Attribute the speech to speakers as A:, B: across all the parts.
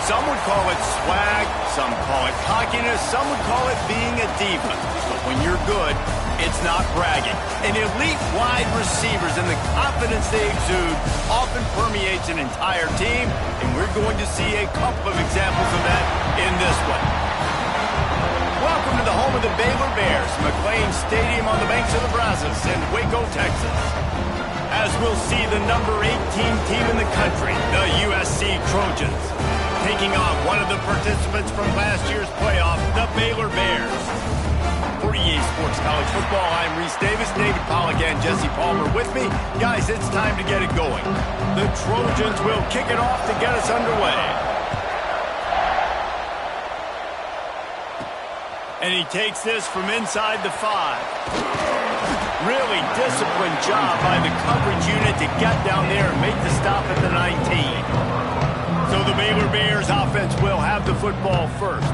A: Some would call it swag, some call it cockiness, some would call it being a diva. But when you're good, it's not bragging. And elite wide receivers and the confidence they exude often permeates an entire team, and we're going to see a couple of examples of that in this one. Welcome to the home of the Baylor Bears, McLean Stadium on the banks of the Brazos in Waco, Texas. As we'll see the number 18 team in the country, the USC Trojans, taking on one of the participants from last year's playoff, the Baylor Bears. For EA Sports College Football, I'm Reese Davis, David Pollack, and Jesse Palmer with me. Guys, it's time to get it going. The Trojans will kick it off to get us underway. And he takes this from inside the 5. Really disciplined job by the coverage unit to get down there and make the stop at the 19. So the Baylor Bears offense will have the football first.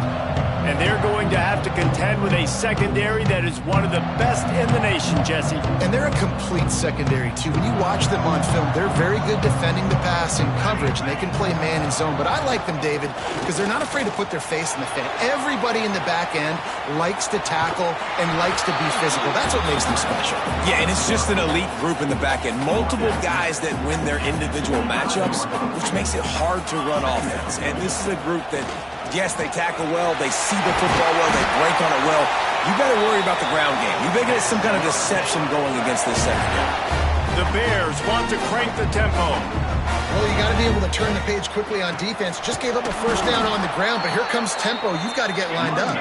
A: And they're going to have to contend with a secondary that is one of the best in the nation, Jesse.
B: And they're a complete secondary, too. When you watch them on film, they're very good defending the pass and coverage, and they can play man and zone. But I like them, David, because they're not afraid to put their face in the fan. Everybody in the back end likes to tackle and likes to be physical. That's what makes them special.
C: Yeah, and it's just an elite group in the back end. Multiple guys that win their individual matchups, which makes it hard to run offense. And this is a group that, yes, they tackle well, they see the football well, they break on it well. You better worry about the ground game. You better get some kind of deception going against this secondary.
A: The Bears want to crank the tempo.
B: Well, you got to be able to turn the page quickly on defense. Just gave up a first down on the ground, but here comes tempo. You've got to get lined up.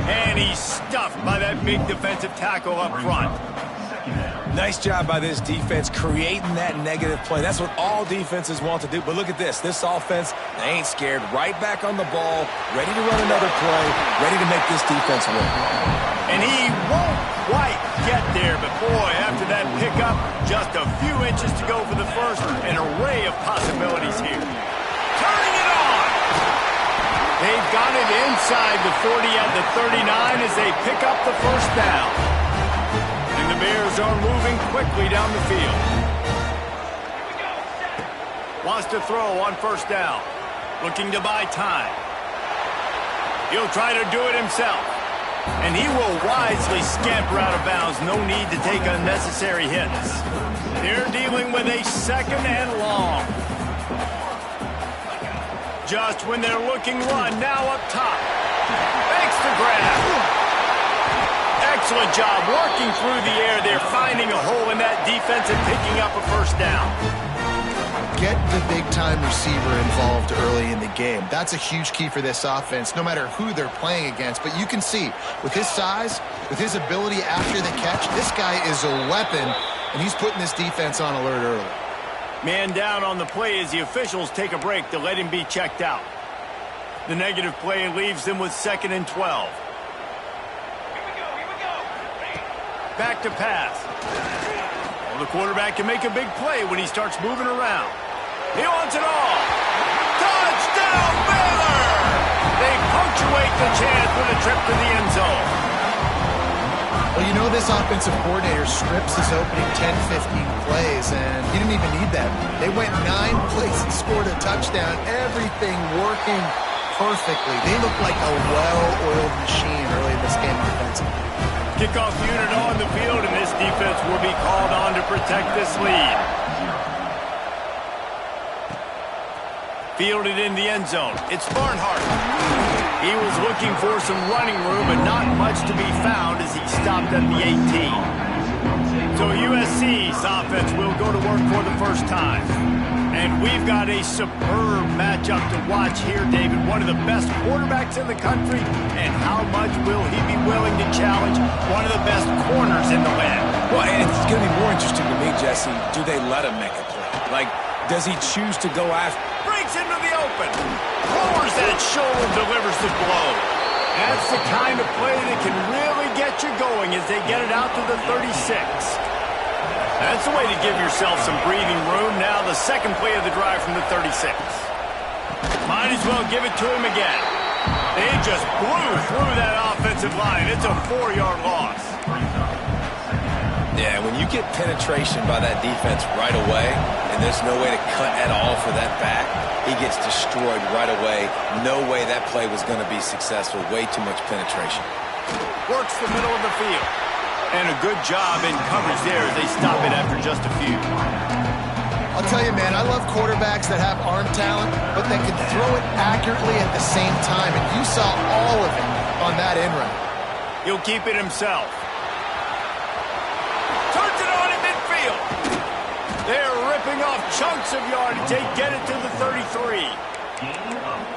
A: And he's stuffed by that big defensive tackle up front.
C: Nice job by this defense creating that negative play. That's what all defenses want to do. But look at this. This offense, they ain't scared. Right back on the ball, ready to run another play, ready to make this defense work.
A: And he won't quite get there, but boy, after that pickup, just a few inches to go for the first. An array of possibilities here. Turning it on! They've got it inside the 40 at the 39 as they pick up the first down. The Bears are moving quickly down the field. Wants to throw on first down. Looking to buy time. He'll try to do it himself. And he will wisely scamper out of bounds. No need to take unnecessary hits. They're dealing with a second and long. Just when they're looking run, now up top. Makes the grab. Excellent job working through the air there, finding a hole in that defense and picking up a first down.
B: Get the big-time receiver involved early in the game. That's a huge key for this offense, no matter who they're playing against. But you can see, with his size, with his ability after the catch, this guy is a weapon, and he's putting this defense on alert early.
A: Man down on the play as the officials take a break to let him be checked out. The negative play leaves them with 2nd and 12. Back to pass. Well, the quarterback can make a big play when he starts moving around. He wants it all. Touchdown, Baylor! They punctuate the chance with a trip to the end zone.
B: Well, you know this offensive coordinator strips his opening 10-15 plays, and he didn't even need that. They went 9 plays and scored a touchdown. Everything working perfectly. They look like a well-oiled machine early in this game offensively.
A: Kickoff unit on the field, and this defense will be called on to protect this lead. Fielded in the end zone. It's Barnhart. He was looking for some running room, but not much to be found as he stopped at the 18. So USC's offense will go to work for the first time. And we've got a superb matchup to watch here, David. One of the best quarterbacks in the country. And how much will he be willing to challenge one of the best corners in the land?
C: Well, and it's going to be more interesting to me, Jesse. Do they let him make a play? Like, does he choose to go after?
A: Breaks into the open. Lowers that shoulder, delivers the blow. That's the kind of play that can really get you going as they get it out to the 36. That's the way to give yourself some breathing room. Now the second play of the drive from the 36. Might as well give it to him again. They just blew through that offensive line. It's a 4-yard loss.
C: Yeah, when you get penetration by that defense right away, and there's no way to cut at all for that back, he gets destroyed right away. No way that play was going to be successful. Way too much penetration.
A: Works the middle of the field. And a good job in coverage there as they stop it after just a few.
B: I'll tell you, man, I love quarterbacks that have arm talent, but that can throw it accurately at the same time. And you saw all of it on that in route.
A: He'll keep it himself. Turns it on in midfield. They're ripping off chunks of yardage. They get it to the 33.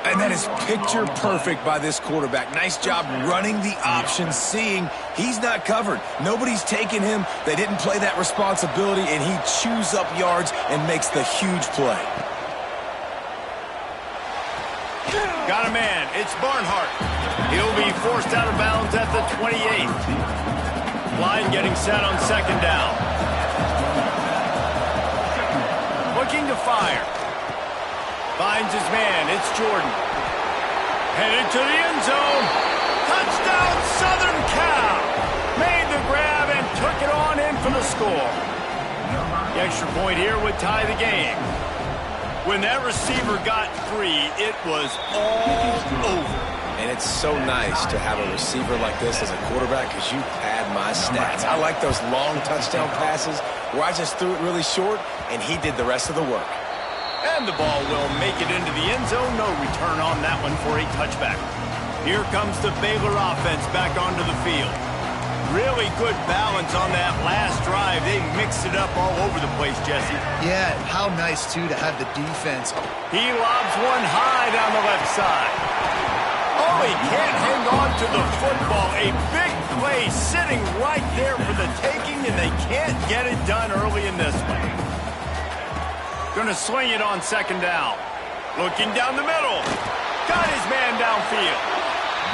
C: And that is picture perfect by this quarterback. Nice job running the option, seeing he's not covered. Nobody's taking him. They didn't play that responsibility, and he chews up yards and makes the huge play.
A: Got a man. It's Barnhart. He'll be forced out of bounds at the 28. Line getting set on second down. Looking to fire. Finds his man. It's Jordan. Headed to the end zone. Touchdown, Southern Cal. Made the grab and took it on in for the score. The extra point here would tie the game. When that receiver got free, it was all over.
C: And it's so nice to have a receiver like this as a quarterback because you pad my stats. I like those long touchdown passes where I just threw it really short and he did the rest of the work.
A: And the ball will make it into the end zone. No return on that one for a touchback. Here comes the Baylor offense back onto the field. Really good balance on that last drive. They mixed it up all over the place, Jesse.
B: Yeah, how nice, too, to have the defense.
A: He lobs one high down the left side. Oh, he can't hang on to the football. A big play sitting right there for the taking, and they can't get it done early in this one. Going to swing it on second down. Looking down the middle. Got his man downfield.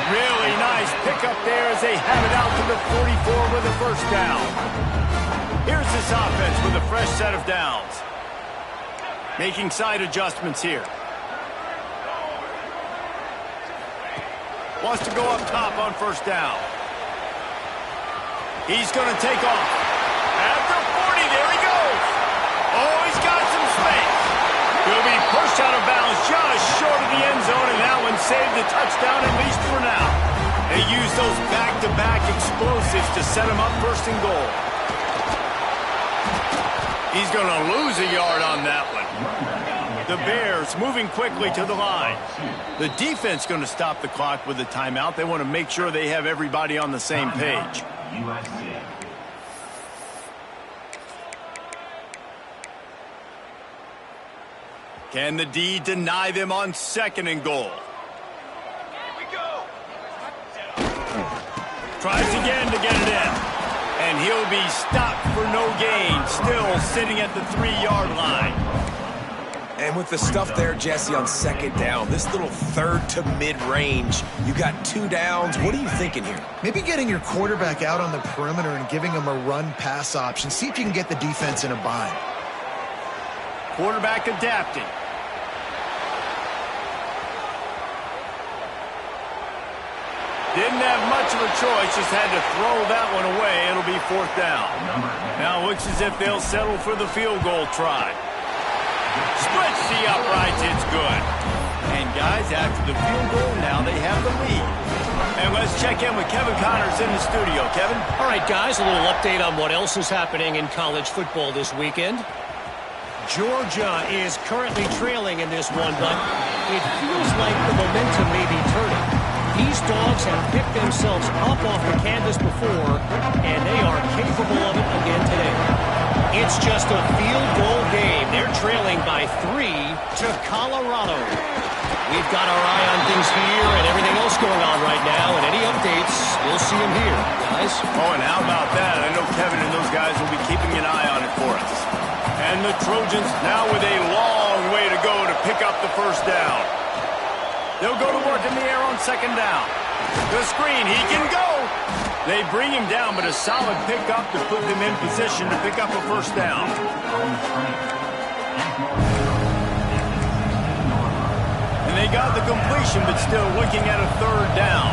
A: Really nice pickup there as they have it out to the 44 with a first down. Here's this offense with a fresh set of downs. Making side adjustments here. Wants to go up top on first down. He's going to take off. At the 40, there he goes. Oh, he's got some space. He'll be pushed out of bounds just short of the end zone, and that one saved the touchdown, at least for now. They use those back-to-back explosives to set him up first and goal. He's going to lose a yard on that one. The Bears moving quickly to the line. The defense going to stop the clock with a timeout. They want to make sure they have everybody on the same page. Can the D deny them on second and goal? Tries again to get it in. And he'll be stopped for no gain. Still sitting at the 3-yard line.
C: And with the stuff there, Jesse, on second down, this little third to mid-range, you got 2 downs. What are you thinking here?
B: Maybe getting your quarterback out on the perimeter and giving him a run-pass option. See if you can get the defense in a bind.
A: Quarterback adapting. Didn't have much of a choice, just had to throw that one away. It'll be fourth down. Now it looks as if they'll settle for the field goal try. Splits the uprights, it's good. And guys, after the field goal, now they have the lead. And let's check in with Kevin Connors in the studio. Kevin?
D: All right, guys, a little update on what else is happening in college football this weekend. Georgia is currently trailing in this one, but it feels like the momentum may be turning. These dogs have picked themselves up off the canvas before, and they are capable of it again today. It's just a field goal game. They're trailing by 3 to Colorado. We've got our eye on things here and everything else going on right now, and any updates, you'll see them here, guys.
A: Oh, and how about that? I know Kevin and those guys will be keeping an eye on it for us. And the Trojans now with a long way to go to pick up the first down. They'll go to work in the air on second down. The screen, he can go. They bring him down, but a solid pickup to put them in position to pick up a first down. And they got the completion, but still looking at a third down.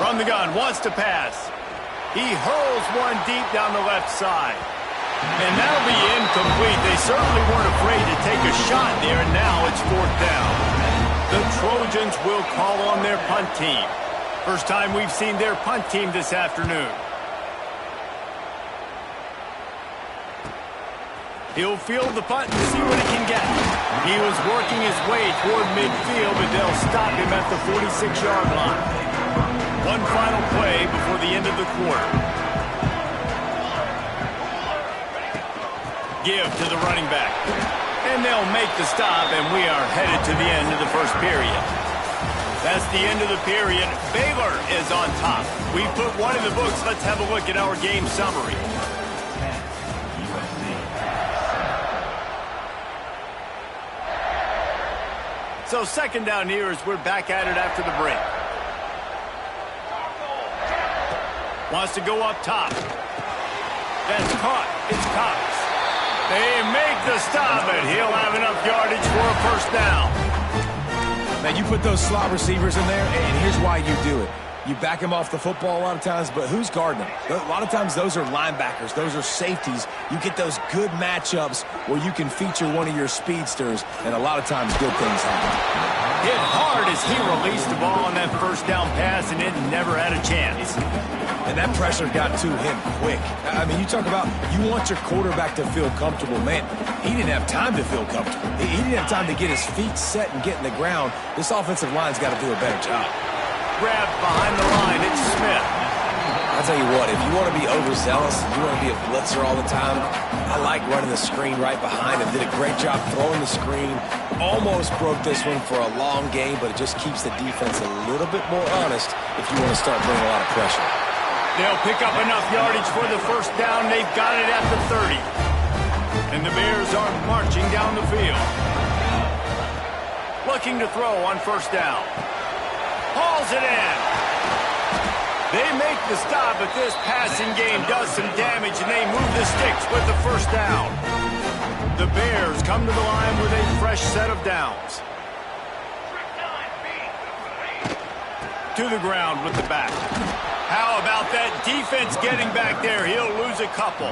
A: From the gun, wants to pass. He hurls one deep down the left side. And that'll be incomplete. They certainly weren't afraid to take a shot there, and now it's 4th down. The Trojans will call on their punt team. First time we've seen their punt team this afternoon. He'll field the punt and see what he can get. He was working his way toward midfield, but they'll stop him at the 46-yard line. One final play before the end of the quarter. Give to the running back. And they'll make the stop, and we are headed to the end of the first period. That's the end of the period. Baylor is on top. We put one in the books. Let's have a look at our game summary. So 2nd down here as we're back at it after the break. Wants to go up top. That's caught. It's Cox. They make the stop, and he'll have enough yardage for a 1st down.
C: Now, you put those slot receivers in there, and here's why you do it. You back them off the football a lot of times, but who's guarding them? A lot of times those are linebackers. Those are safeties. You get those good matchups where you can feature one of your speedsters, and a lot of times good things happen.
A: Hit hard as he released the ball on that 1st down pass, and it never had a chance.
C: And that pressure got to him quick. I mean, you talk about you want your quarterback to feel comfortable. Man, he didn't have time to feel comfortable. He didn't have time to get his feet set and get in the ground. This offensive line's got to do a better job.
A: Grabbed behind the line, it's Smith.
C: I'll tell you what, if you want to be overzealous, you want to be a blitzer all the time, I like running the screen right behind him. Did a great job throwing the screen. Almost broke this one for a long game, but it just keeps the defense a little bit more honest if you want to start bringing a lot of pressure.
A: They'll pick up enough yardage for the 1st down. They've got it at the 30. And the Bears are marching down the field. Looking to throw on 1st down. Hauls it in. They make the stop, but this passing game does some damage, and they move the sticks with the 1st down. The Bears come to the line with a fresh set of downs. To the ground with the back. How about that defense getting back there? He'll lose a couple.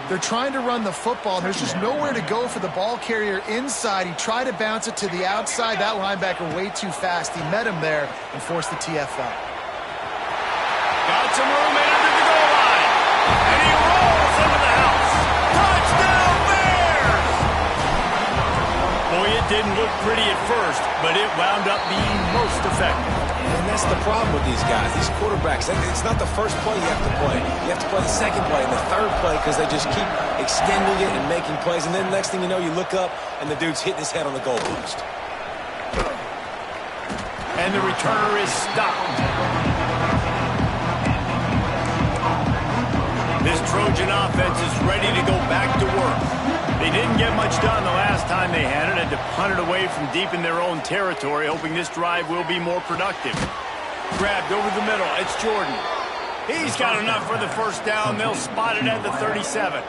B: They're trying to run the football. There's just nowhere to go for the ball carrier inside. He tried to bounce it to the outside. That linebacker way too fast. He met him there and forced the TFL.
A: Got some room in under the goal line. And he rolls into the house. Touchdown Bears! Boy, it didn't look pretty at first, but it wound up being most effective.
C: And that's the problem with these guys, these quarterbacks. It's not the first play you have to play. You have to play the 2nd play and the 3rd play because they just keep extending it and making plays. And then next thing you know, you look up and the dude's hitting his head on the goalpost.
A: And the returner is stopped. This Trojan offense is ready to go back to work. They didn't get much done the last time they had it. Had to punt it away from deep in their own territory, hoping this drive will be more productive. Grabbed over the middle. It's Jordan. He's got enough for the 1st down. They'll spot it at the 37.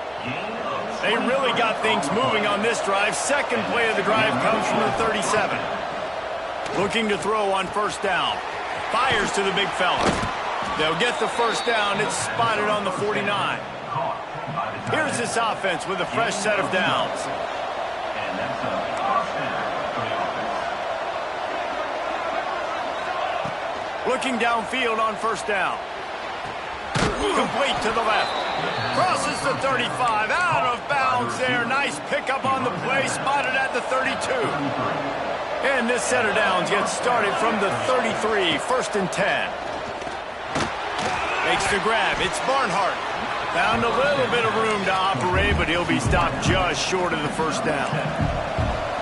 A: They really got things moving on this drive. 2nd play of the drive comes from the 37. Looking to throw on 1st down. Fires to the big fella. They'll get the 1st down. It's spotted on the 49. Here's this offense with a fresh set of downs. Looking downfield on 1st down. Complete to the left. Crosses the 35. Out of bounds there. Nice pickup on the play. Spotted at the 32. And this set of downs gets started from the 33. 1st and 10. Makes the grab. It's Barnhart. Found a little bit of room to operate, but he'll be stopped just short of the 1st down.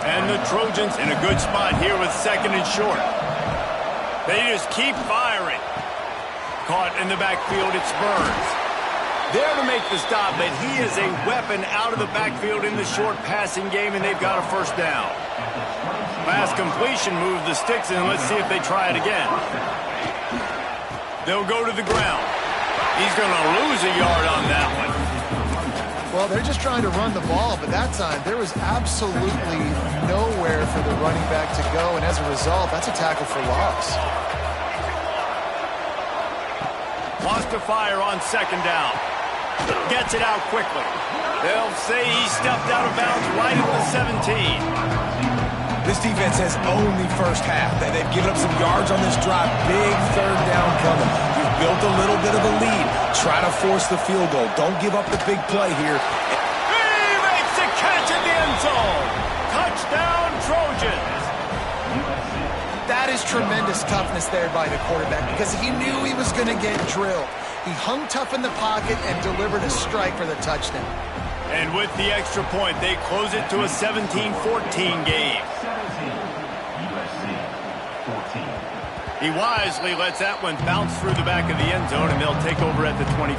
A: And the Trojans in a good spot here with 2nd and short. They just keep firing. Caught in the backfield, it's Burns. There to make the stop, but he is a weapon out of the backfield in the short passing game, and they've got a 1st down. Pass completion moved the sticks, and let's see if they try it again. They'll go to the ground. He's going to lose a yard on that one.
B: Well, they're just trying to run the ball, but that time there was absolutely nowhere for the running back to go, and as a result, that's a tackle for loss.
A: Wants to fire on second down. Gets it out quickly. They'll say he stepped out of bounds right at the 17.
C: This defense has owned the first half. They've given up some yards on this drive. Big third down coming. You've built a little bit of a lead. Try to force the field goal. Don't give up the big play here.
A: He makes the catch in the end zone. Touchdown, Trojans.
B: That is tremendous toughness there by the quarterback because he knew he was going to get drilled. He hung tough in the pocket and delivered a strike for the touchdown.
A: And with the extra point, they close it to a 17-14 game. He wisely lets that one bounce through the back of the end zone, and they'll take over at the 25.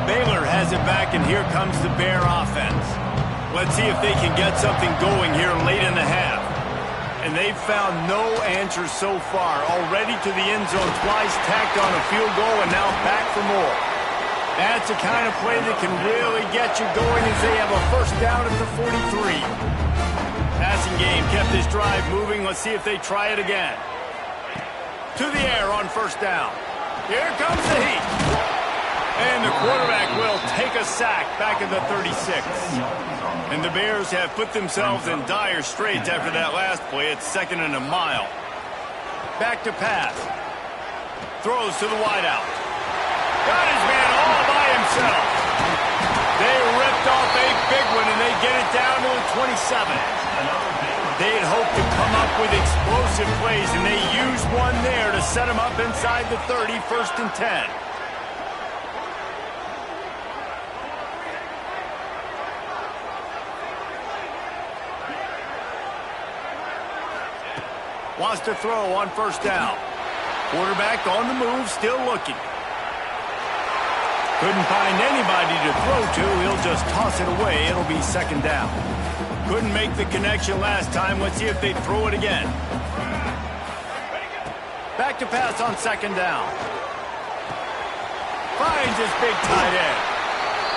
A: Baylor has it back, and here comes the Bear offense. Let's see if they can get something going here late in the half. And they've found no answer so far. Already to the end zone twice, tacked on a field goal, and now back for more. That's the kind of play that can really get you going as they have a first down at the 43. Passing game kept this drive moving. Let's see if they try it again. To the air on first down. Here comes the heat. And the quarterback will take a sack back at the 36. And the Bears have put themselves in dire straits after that last play. It's 2nd and a mile. Back to pass. Throws to the wideout. Got his man all by himself. They ripped off a big one, and they get it down to the 27. They had hoped to come up with explosive plays, and they used one there to set them up inside the 30, 1st and 10. Wants to throw on first down. Quarterback on the move, still looking. Couldn't find anybody to throw to. He'll just toss it away. It'll be 2nd down. Couldn't make the connection last time. Let's see if they throw it again. Back to pass on 2nd down. Finds his big tight end.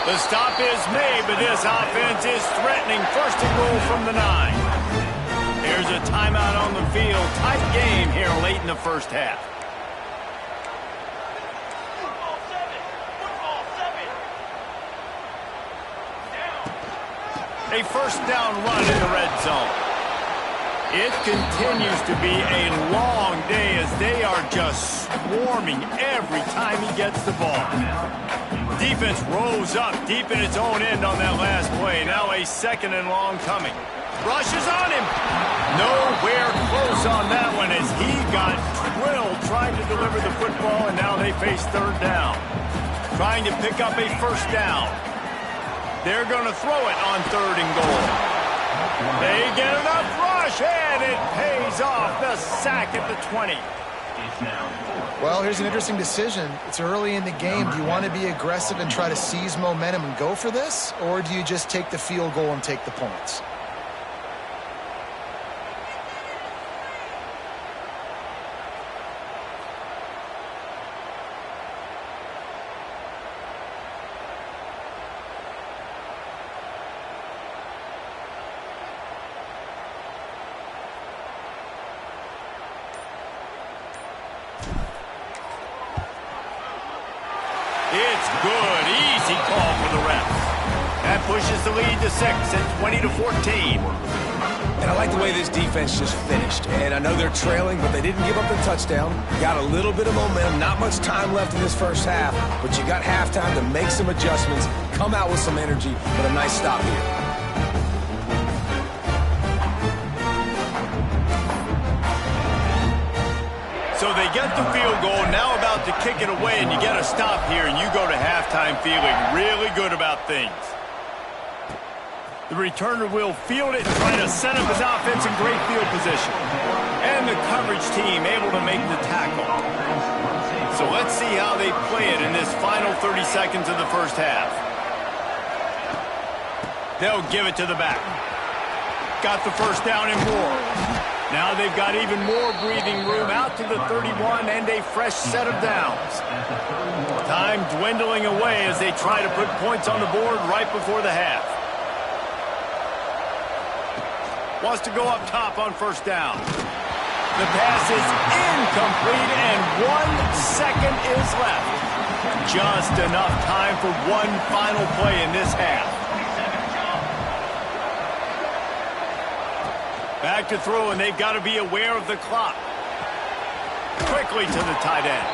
A: The stop is made, but this offense is threatening. 1st and goal from the 9. Here's a timeout on the field. Tight game here late in the first half. A first down run in the red zone. It continues to be a long day as they are just swarming every time he gets the ball. Defense rose up deep in its own end on that last play. Now a 2nd and long coming. Rushes on him. Nowhere close on that one as he got drilled trying to deliver the football, and now they face 3rd down. Trying to pick up a first down. They're going to throw it on 3rd and goal. They get enough rush, and it pays off. The sack at the 20.
B: Well, here's an interesting decision. It's early in the game. Do you want to be aggressive and try to seize momentum and go for this, or do you just take the field goal and take the points?
A: It's good. Easy call for the refs. That pushes the lead to 6 and 20-14.
C: And I like the way this defense just finished. And I know they're trailing, but they didn't give up the touchdown. Got a little bit of momentum. Not much time left in this first half, but you got halftime to make some adjustments, come out with some energy, but a nice stop here.
A: So they get the field goal, now about to kick it away, and you get a stop here, and you go to halftime feeling really good about things. The returner will field it, trying to set up his offense in great field position. And the coverage team able to make the tackle. So let's see how they play it in this final 30 seconds of the first half. They'll give it to the back. Got the first down and more. Now they've got even more breathing room out to the 31 and a fresh set of downs. Time dwindling away as they try to put points on the board right before the half. Wants to go up top on first down. The pass is incomplete and 1 second is left. just enough time for one final play in this half. Back to throw, and they've got to be aware of the clock. Quickly to the tight end.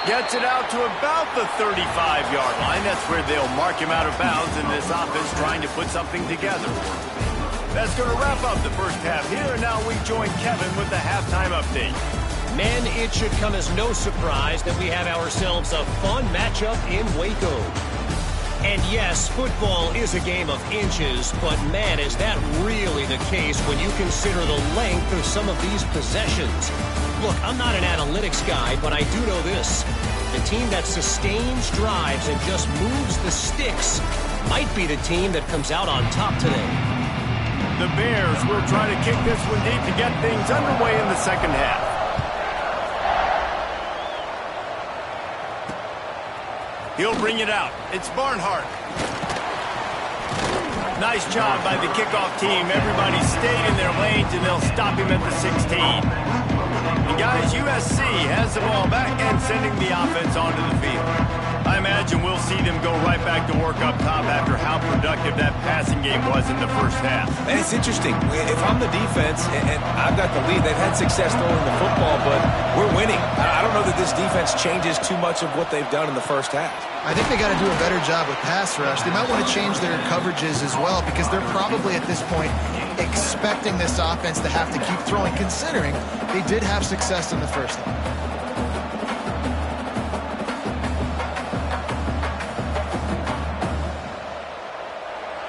A: Gets it out to about the 35-yard line. That's where they'll mark him out of bounds in this offense trying to put something together. That's going to wrap up the first half here, and now we join Kevin with the halftime update.
D: Men, it should come as no surprise that we have ourselves a fun matchup in Waco. And yes, football is a game of inches, but man, is that really the case when you consider the length of some of these possessions. Look, I'm not an analytics guy, but I do know this. The team that sustains drives and just moves the sticks might be the team that comes out on top today.
A: The Bears will try to kick this one deep to get things underway in the second half. He'll bring it out. It's Barnhart. Nice job by the kickoff team. Everybody stayed in their lanes, and they'll stop him at the 16. And guys, USC has the ball back and sending the offense onto the field. I imagine we'll see them go right back to work up top after how productive that passing game was in the first half.
C: And it's interesting. If I'm the defense and I've got the lead, they've had success throwing the football, but we're winning. I don't know that this defense changes too much of what they've done in the first half.
B: I think they got to do a better job with pass rush. They might want to change their coverages as well because they're probably at this point expecting this offense to have to keep throwing, considering they did have success in the first half.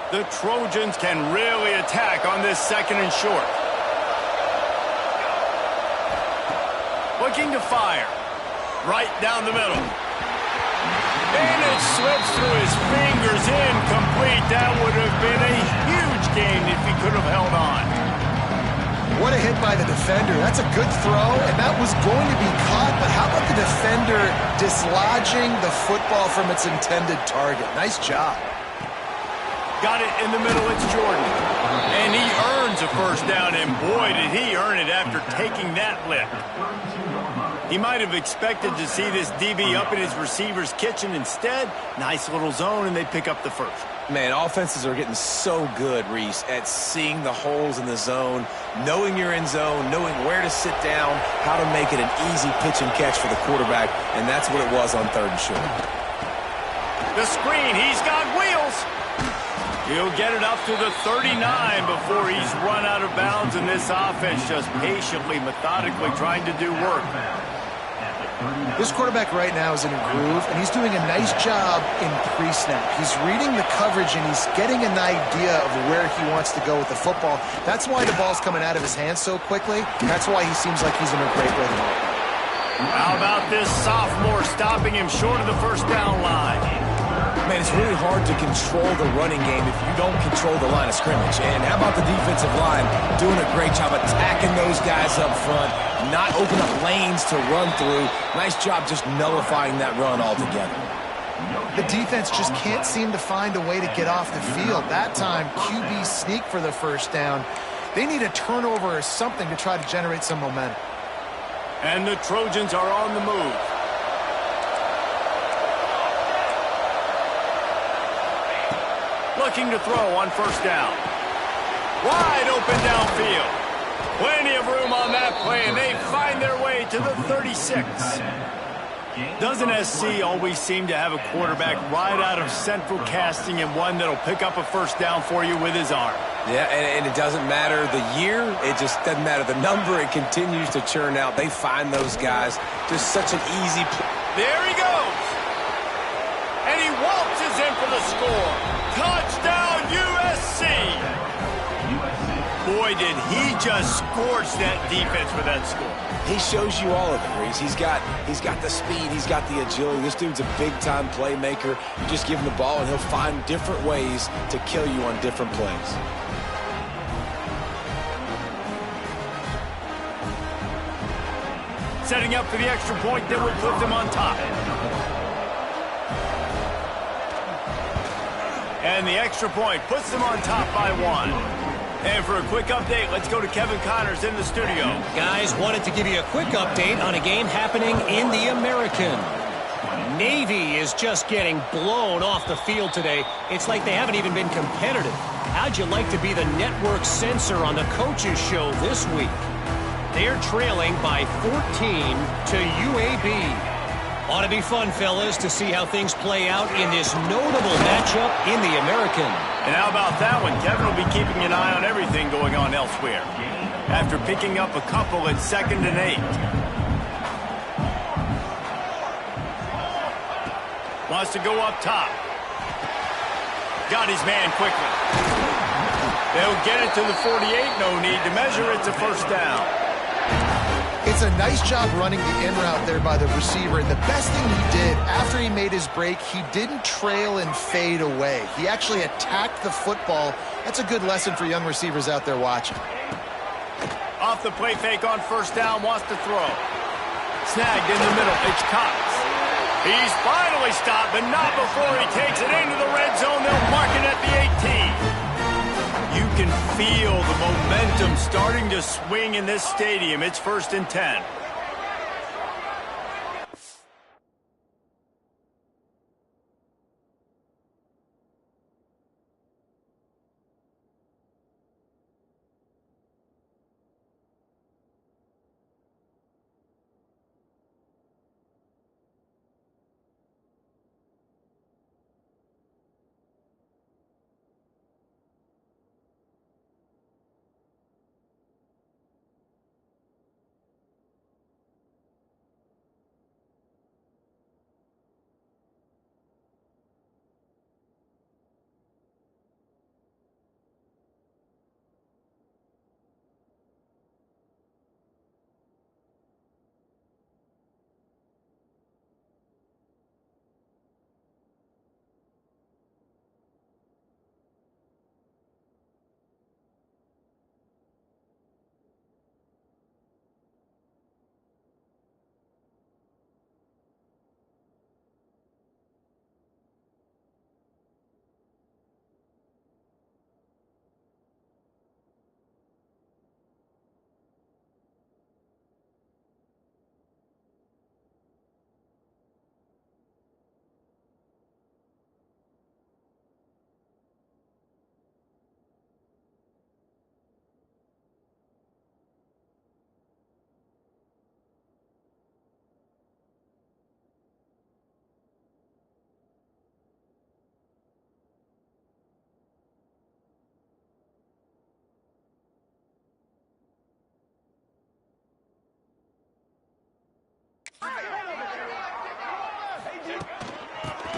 A: The Trojans can really attack on this second and short. Looking to fire. Right down the middle. And it slips through his fingers, incomplete. That would have been a huge gain if he could have held on.
B: What a hit by the defender. That's a good throw, and that was going to be caught, but how about the defender dislodging the football from its intended target? Nice job.
A: Got it in the middle, it's Jordan. And he earns a first down, and boy, did he earn it after taking that lick. He might have expected to see this DB up in his receiver's kitchen. Instead, nice little zone, and they pick up the first.
C: Man, offenses are getting so good, Reese, at seeing the holes in the zone, knowing you're in zone, knowing where to sit down, how to make it an easy pitch and catch for the quarterback, and that's what it was on third and short.
A: The screen, he's got wheels. He'll get it up to the 39 before he's run out of bounds, and this offense just patiently, methodically trying to do work.
B: This quarterback right now is in a groove, and he's doing a nice job in pre-snap. He's reading the coverage, and he's getting an idea of where he wants to go with the football. That's why the ball's coming out of his hands so quickly. That's why he seems like he's in a great rhythm.
A: How about this sophomore stopping him short of the first down line?
C: Man, it's really hard to control the running game if you don't control the line of scrimmage. And how about the defensive line doing a great job attacking those guys up front, not open up lanes to run through. Nice job just nullifying that run altogether.
B: The defense just can't seem to find a way to get off the field. That time, QB sneak for the first down. They need a turnover or something to try to generate some momentum.
A: And the Trojans are on the move. Looking to throw on first down. Wide open downfield. Plenty of room on that play, and they find their way to the 36. Doesn't SC always seem to have a quarterback right out of central casting and one that'll pick up a first down for you with his arm?
C: Yeah, and it doesn't matter the year. It just doesn't matter the number. It continues to churn out. They find those guys. Just such an easy play.
A: There he goes. And he waltzes in for the score. Touchdown, USC. Boy, did he just scorch that defense with that score.
C: He shows you all of it, Reese. He's got the speed. He's got the agility. This dude's a big-time playmaker. You just give him the ball, and he'll find different ways to kill you on different plays.
A: Setting up for the extra point that will put them on top. And the extra point puts them on top by one. And for a quick update, let's go to Kevin Connors in the studio.
D: Guys, wanted to give you a quick update on a game happening in the American. Navy is just getting blown off the field today. It's like they haven't even been competitive. How'd you like to be the network censor on the coaches show this week? They're trailing by 14 to UAB. Ought to be fun, fellas, to see how things play out in this notable matchup in the American.
A: And how about that one? Kevin will be keeping an eye on everything going on elsewhere, after picking up a couple at 2nd and 8. Wants to go up top. Got his man quickly. They'll get it to the 48. No need to measure. It's a first down.
B: It's a nice job running the in route there by the receiver. And the best thing he did after he made his break, he didn't trail and fade away. He actually attacked the football. That's a good lesson for young receivers out there watching.
A: Off the play fake on first down, wants to throw. Snagged in the middle. It's Cox. He's finally stopped, but not before he takes it into the red zone. They'll mark it at the 18. You can feel the momentum starting to swing in this stadium. It's 1st and 10.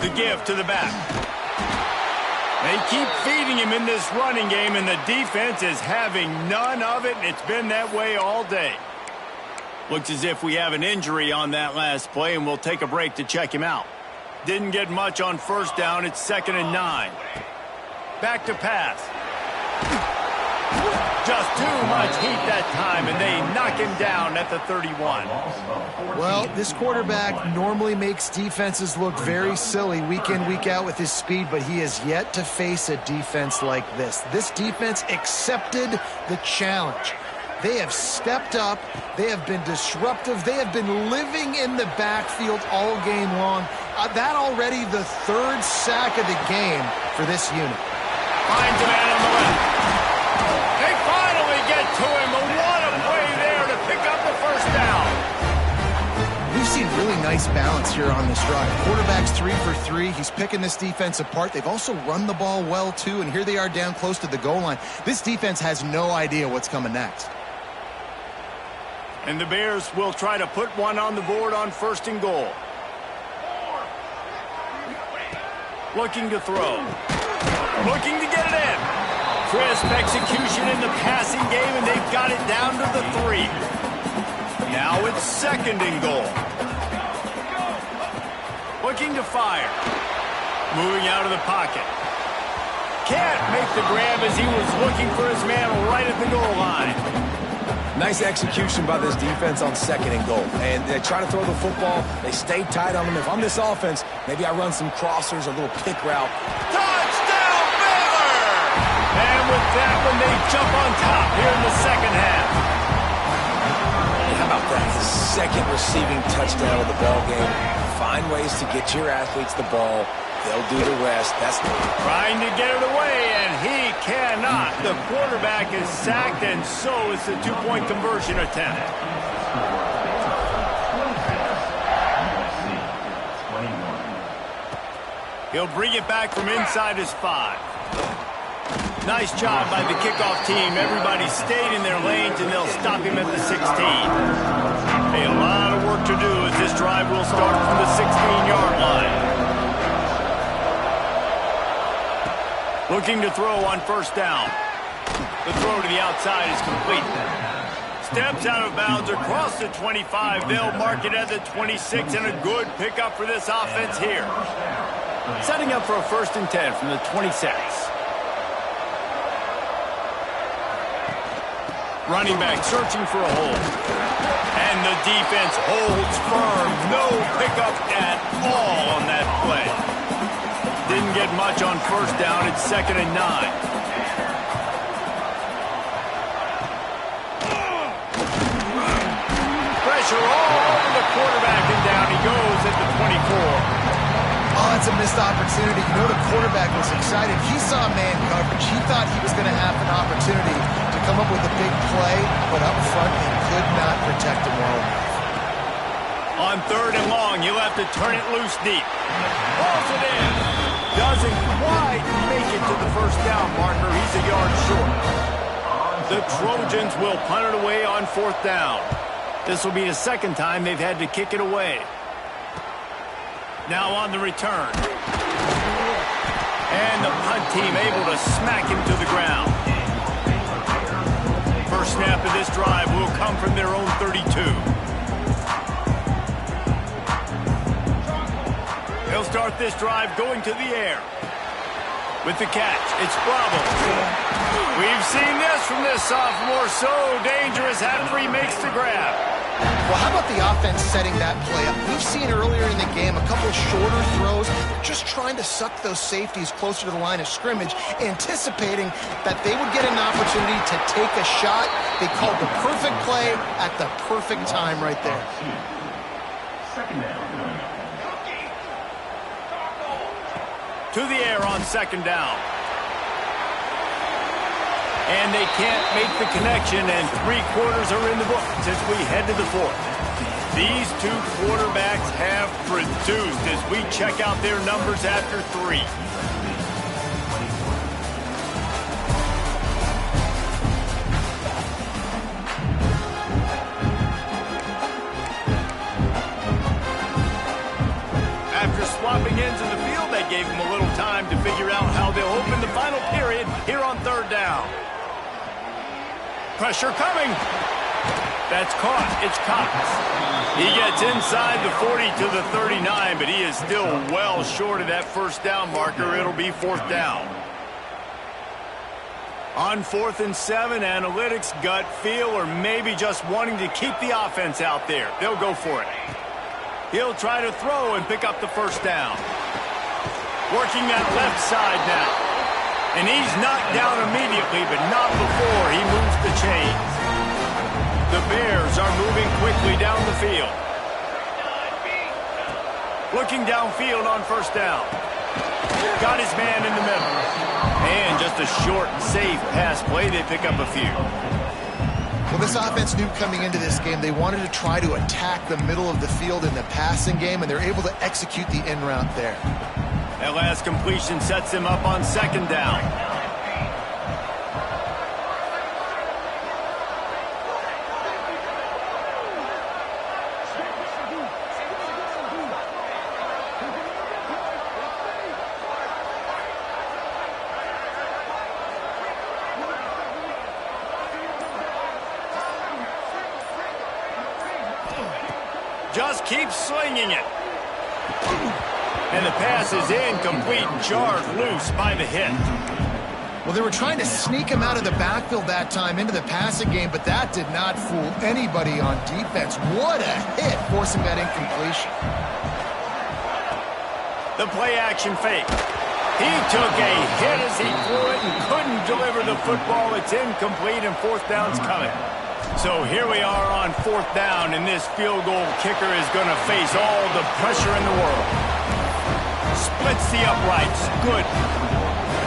A: The give to the back. They keep feeding him in this running game, and the defense is having none of it, and it's been that way all day. Looks as if we have an injury on that last play, and we'll take a break to check him out. Didn't get much on first down. It's 2nd and 9. Back to pass. Just too much heat that time, and they knock him down at the 31.
B: Well, this quarterback normally makes defenses look very silly week in, week out with his speed, but he has yet to face a defense like this. This defense accepted the challenge. They have stepped up. They have been disruptive. They have been living in the backfield all game long. That already the 3rd sack of the game for this unit.
A: Finds a man on the left. They finally get to him, but what a play there to pick up the first down.
B: We've seen really nice balance here on this drive. Quarterback's 3 for 3. He's picking this defense apart. They've also run the ball well, too, and here they are down close to the goal line. This defense has no idea what's coming next.
A: And the Bears will try to put one on the board on 1st and goal. Looking to throw. Looking to get it in. Crisp execution in the passing game, and they've got it down to the 3. Now it's 2nd and goal. Looking to fire. Moving out of the pocket. Can't make the grab as he was looking for his man right at the goal line.
C: Nice execution by this defense on 2nd and goal. And they try to throw the football. They stay tight on them. If I'm this offense, maybe I run some crossers, a little pick route.
A: Touchdown, Baylor! And with that one, they jump on top here in the 2nd half.
C: How about that? His 2nd receiving touchdown of the ball game. Find ways to get your athletes the ball. They'll do the rest. That's
A: trying to get it away, and he cannot. The quarterback is sacked, and so is the two-point conversion attempt. He'll bring it back from inside his 5. Nice job by the kickoff team. Everybody stayed in their lanes, and they'll stop him at the 16. Hey, a lot of work to do as this drive will start from the 16-yard line. Looking to throw on first down. The throw to the outside is complete. Steps out of bounds across the 25. They'll mark it at the 26, and a good pickup for this offense here. Setting up for a 1st and 10 from the 26. Running back searching for a hole. And the defense holds firm. No pickup at all on that play. Didn't get much on first down. It's 2nd and 9. Pressure all over the quarterback, and down he goes at the 24.
B: Oh, it's a missed opportunity. You know the quarterback was excited. He saw man coverage. He thought he was going to have an opportunity to come up with a big play, but up front he could not protect him well enough.
A: On 3rd and long, you'll have to turn it loose deep. Balls it in. Doesn't quite make it to the first down marker. He's a yard short. The Trojans will punt it away on 4th down. This will be the 2nd time they've had to kick it away. Now on the return. And the punt team able to smack him to the ground. First snap of this drive will come from their own 32. They'll start this drive going to the air. With the catch, it's Bravo. We've seen this from this sophomore. So dangerous after he makes the grab.
B: Well, how about the offense setting that play up? We've seen earlier in the game a couple of shorter throws, just trying to suck those safeties closer to the line of scrimmage, anticipating that they would get an opportunity to take a shot. They called the perfect play at the perfect time right there.
A: To the air on 2nd down. And they can't make the connection, and 3/4 are in the books as we head to the 4th. These two quarterbacks have produced as we check out their numbers after 3. After swapping ends in the field, that gave them a little time to figure out how they'll open the final period here on 3rd down. Pressure coming. That's caught. It's Cox. He gets inside the 40 to the 39, but he is still well short of that first down marker. It'll be 4th down. On 4th and 7, analytics, gut feel, or maybe just wanting to keep the offense out there. They'll go for it. He'll try to throw and pick up the first down. Working that left side now. And he's knocked down immediately, but not before he moves the chains. The Bears are moving quickly down the field. Looking downfield on first down. Got his man in the middle. And just a short, safe pass play. They pick up a few.
B: Well, this offense knew coming into this game they wanted to try to attack the middle of the field in the passing game, and they're able to execute the in route there.
A: That last completion sets him up on 2nd down. Just keep slinging it. And the pass is incomplete, jarred loose by the hit.
B: Well, they were trying to sneak him out of the backfield that time into the passing game, but that did not fool anybody on defense. What a hit, forcing that incompletion.
A: The play action fake. He took a hit as he threw it and couldn't deliver the football. It's incomplete, and 4th down's coming. So here we are on 4th down, and this field goal kicker is going to face all the pressure in the world. Splits the uprights. Good.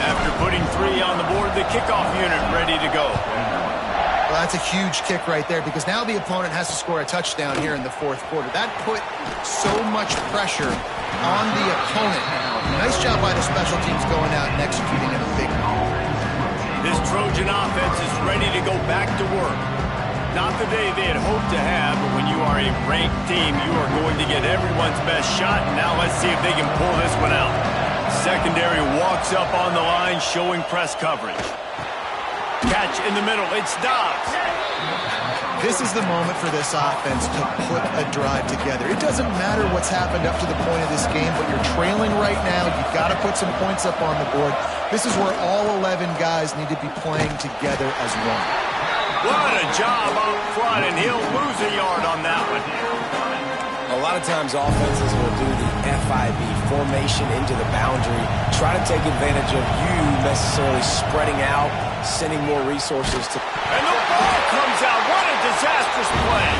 A: After putting 3 on the board, the kickoff unit ready to go.
B: Well, that's a huge kick right there because now the opponent has to score a touchdown here in the 4th quarter. That put so much pressure on the opponent. Nice job by the special teams going out and executing in a big way.
A: This Trojan offense is ready to go back to work. Not the day they had hoped to have, but when you are a ranked team, you are going to get everyone's best shot. Now let's see if they can pull this one out. Secondary walks up on the line, showing press coverage. Catch in the middle. It's Dobbs.
B: This is the moment for this offense to put a drive together. It doesn't matter what's happened up to the point of this game, but you're trailing right now. You've got to put some points up on the board. This is where all 11 guys need to be playing together as one.
A: What a job up front, and he'll lose a yard on that one.
C: A lot of times offenses will do the FIB, formation into the boundary, try to take advantage of you necessarily spreading out, sending more resources to...
A: And the ball comes out. What a disastrous play.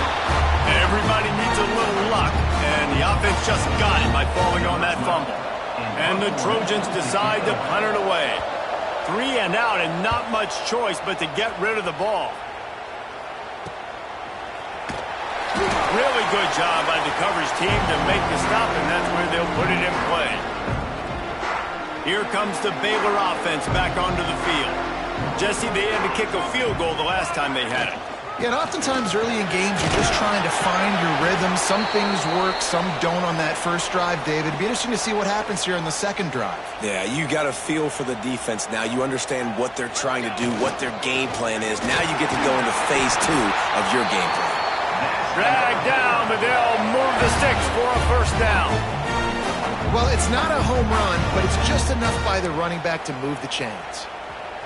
A: Everybody needs a little luck, and the offense just got it by falling on that fumble. And the Trojans decide to punt it away. 3 and out, and not much choice but to get rid of the ball. Really good job by the coverage team to make the stop, and that's where they'll put it in play. Here comes the Baylor offense back onto the field. Jesse, they had to kick a field goal the last time they had it.
B: Yeah, and oftentimes early in games, you're just trying to find your rhythm. Some things work, some don't on that first drive, David. It'd be interesting to see what happens here in the second drive.
C: Yeah, you got a feel for the defense now. You understand what they're trying to do, what their game plan is. Now you get to go into phase 2 of your game plan.
A: Drag down, but they'll move the sticks for a first down.
B: Well, it's not a home run, but it's just enough by the running back to move the chains.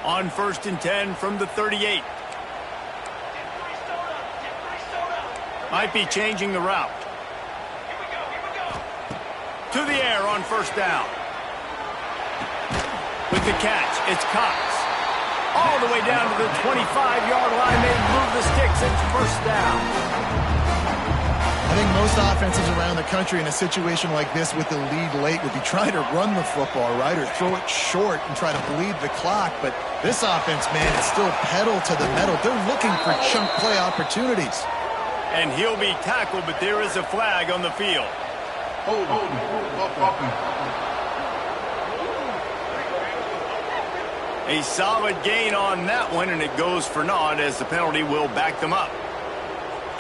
A: On 1st and 10 from the 38. Might be changing the route. To the air on 1st down. With the catch, it's Cox. All the way down to the 25-yard line. They move the sticks. It's 1st down.
B: I think most offenses around the country in a situation like this with the lead late would be trying to run the football, right, or throw it short and try to bleed the clock. But this offense, man, it's still pedal to the metal. They're looking for chunk play opportunities.
A: And he'll be tackled, but there is a flag on the field. A solid gain on that one, and it goes for naught as the penalty will back them up.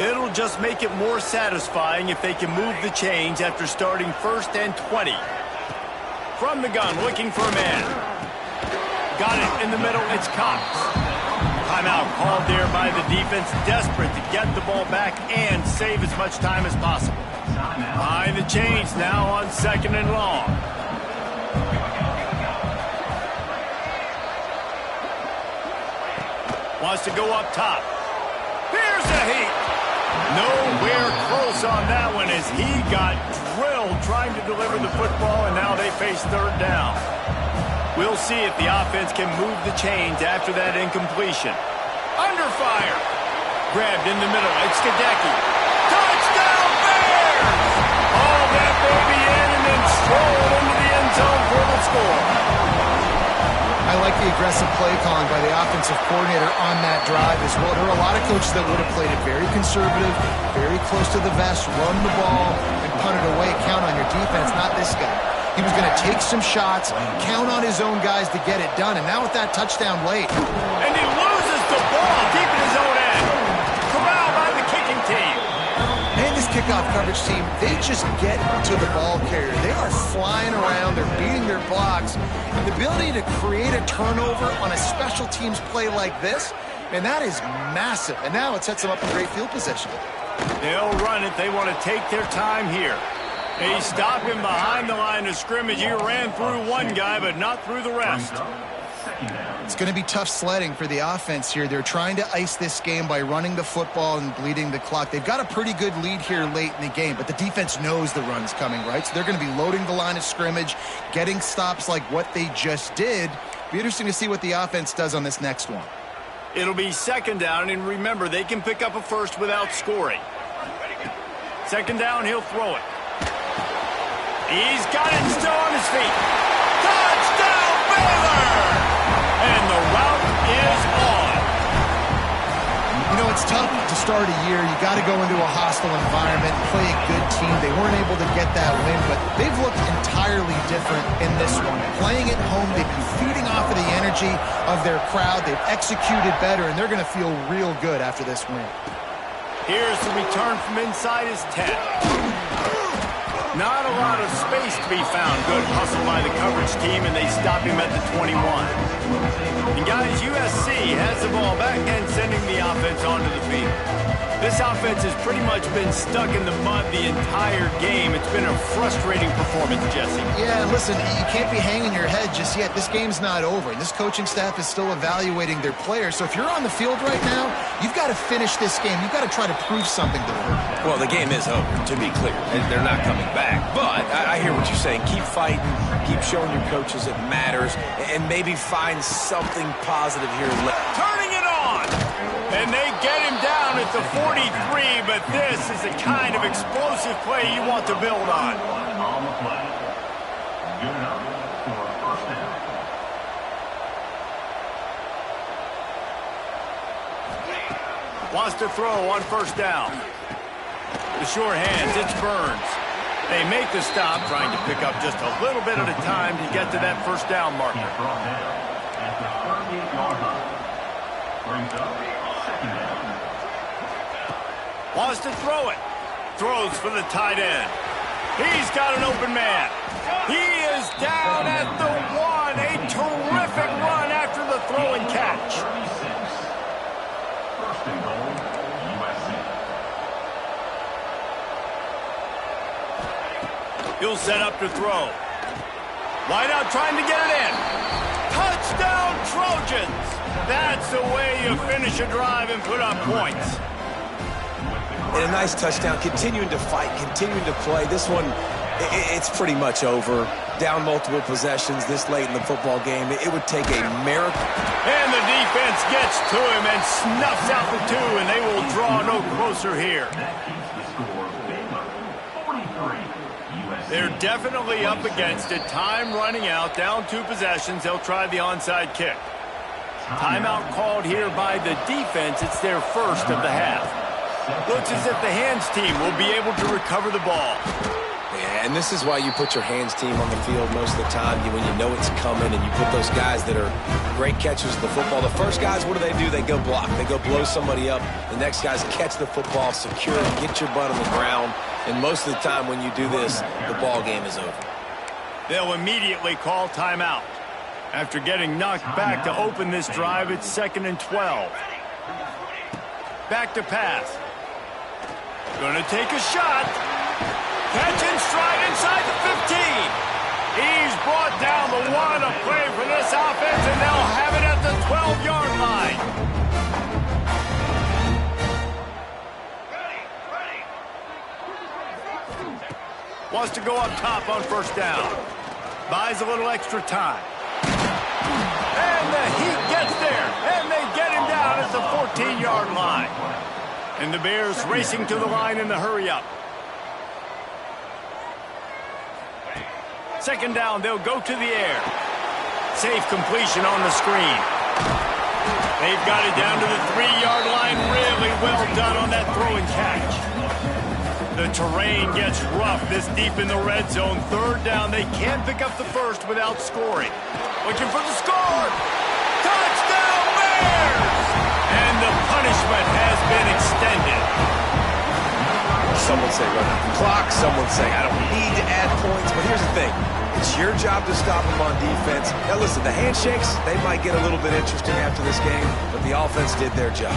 A: It'll just make it more satisfying if they can move the chains after starting 1st and 20. From the gun, looking for a man. Got it in the middle, it's Cox. Timeout called there by the defense, desperate to get the ball back and save as much time as possible. Behind the chains now on 2nd and long. Wants to go up top. Here's a heat. Nowhere close on that one as he got drilled trying to deliver the football, and now they face 3rd down. We'll see if the offense can move the chains after that incompletion. Under fire. Grabbed in the middle. It's Gadecki. Touchdown Bears! All that baby in and then strolled into the end zone for the score.
B: I like the aggressive play calling by the offensive coordinator on that drive as well. There are a lot of coaches that would have played it very conservative, very close to the vest, run the ball, and punt it away. Count on your defense, not this guy. He was going to take some shots, count on his own guys to get it done, and now with that touchdown late.
A: And he loses the ball, keeping his own end. Corralled by the kicking team.
B: Man, this kickoff coverage team, they just get to the ball carrier. They are flying around. They're beating their blocks. And the ability to create a turnover on a special teams play like this, man, that is massive. And now it sets them up in great field position.
A: They'll run it. They want to take their time here. They stop him behind the line of scrimmage. He ran through one guy, but not through the rest.
B: It's going to be tough sledding for the offense here. They're trying to ice this game by running the football and bleeding the clock. They've got a pretty good lead here late in the game, but the defense knows the run's coming, right? So they're going to be loading the line of scrimmage, getting stops like what they just did. Be interesting to see what the offense does on this next one.
A: It'll be second down, and remember, they can pick up a first without scoring. Second down, he'll throw it. He's got it still on his feet. Touchdown, Baylor! And the route is on.
B: You know, it's tough to start a year. You got to go into a hostile environment, play a good team. They weren't able to get that win, but they've looked entirely different in this one. Playing at home, they've been feeding off of the energy of their crowd. They've executed better, and they're going to feel real good after this win.
A: Here's the return from inside his 10. Not a lot of space to be found. Good hustle by the coverage team, and they stop him at the 21. And guys, USC has the ball back and sending the offense onto the field. This offense has pretty much been stuck in the mud the entire game. It's been a frustrating performance, Jesse.
B: Yeah, listen, you can't be hanging your head just yet. This game's not over. This coaching staff is still evaluating their players. So if you're on the field right now, you've got to finish this game. You've got to try to prove something to them.
C: Well, the game is over, to be clear. They're not coming back. But I hear what you're saying. Keep fighting. Keep showing your coaches it matters. And maybe find something positive here left.
A: Turning it on! And they get him down at the 43, but this is the kind of explosive play you want to build on.
E: On the play. Good enough for a first down.
A: Wants to throw on first down. The sure hands, it's Burns. They make the stop, trying to pick up just a little bit at a time to get to that first down marker.
E: Brought down at the 38-yard line. Brings up second down.
A: Wants to throw it. Throws for the tight end. He's got an open man. He is down at the 1. A terrific run after the throw and catch.
E: 36. First and goal, USC.
A: He'll set up to throw. Wide out trying to get it in. Touchdown, Trojans! That's the way you finish a drive and put up points.
C: And a nice touchdown, continuing to fight, continuing to play. This one, it's pretty much over. Down multiple possessions this late in the football game. It would take a miracle.
A: And the defense gets to him and snuffs out the 2, and they will draw no closer here.
E: That keeps the score Baylor 43. USC.
A: They're definitely up against it. Time running out, down 2 possessions. They'll try the onside kick. Timeout called here by the defense. It's their first of the half. Looks as if the hands team will be able to recover the ball.
C: Yeah, and this is why you put your hands team on the field most of the time when you know it's coming, and you put those guys that are great catchers of the football. The first guys, what do? They go block. They go blow somebody up. The next guys catch the football, secure it, get your butt on the ground. And most of the time when you do this, the ball game is over.
A: They'll immediately call timeout. After getting knocked back to open this drive, it's 2nd and 12. Back to pass. Gonna take a shot. Catch and stride inside the 15. He's brought down the 1. A play for this offense, and they'll have it at the 12-yard line. Wants to go up top on first down. Buys a little extra time. And the Heat gets there, and they get him down at the 14-yard line. And the Bears racing to the line in the hurry-up. Second down, they'll go to the air. Safe completion on the screen. They've got it down to the 3-yard line. Really well done on that throw and catch. The terrain gets rough this deep in the red zone. Third down, they can't pick up the first without scoring. Looking for the score. Touchdown, Bears! And the punishment has been extended.
C: Some would say run out the clock. Some would say I don't need to add points. But here's the thing. It's your job to stop them on defense. Now listen, the handshakes, they might get a little bit interesting after this game, but the offense did their job.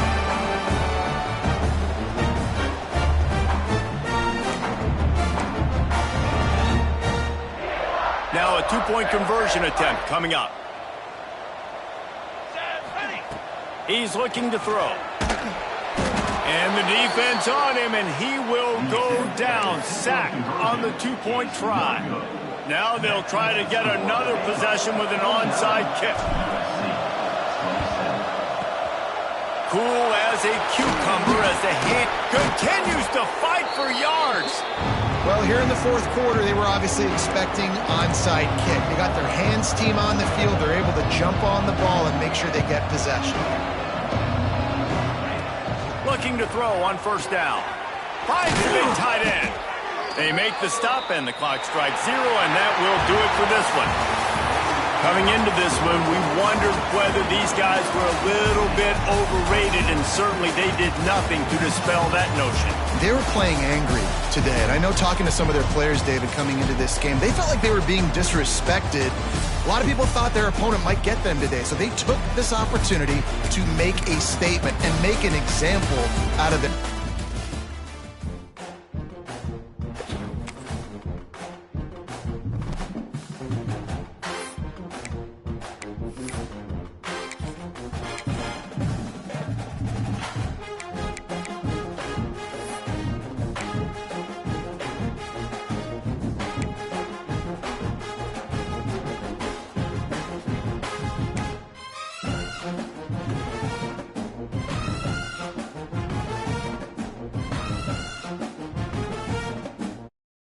A: Now a 2-point conversion attempt coming up. He's looking to throw. And the defense on him, and he will go down. Sacked on the 2-point try. Now they'll try to get another possession with an onside kick. cool as a cucumber as the hit continues to fight for yards.
B: Well, here in the fourth quarter, they were obviously expecting onside kick. They got their hands team on the field. They're able to jump on the ball and make sure they get possession.
A: Looking to throw on first down. Finds the big tight end. They make the stop, and the clock strikes 0, and that will do it for this one. Coming into this one, we wondered whether these guys were a little bit overrated, and certainly they did nothing to dispel that notion.
B: They were playing angry today, and I know talking to some of their players, David, coming into this game, they felt like they were being disrespected. A lot of people thought their opponent might get them today, so they took this opportunity to make a statement and make an example out of it.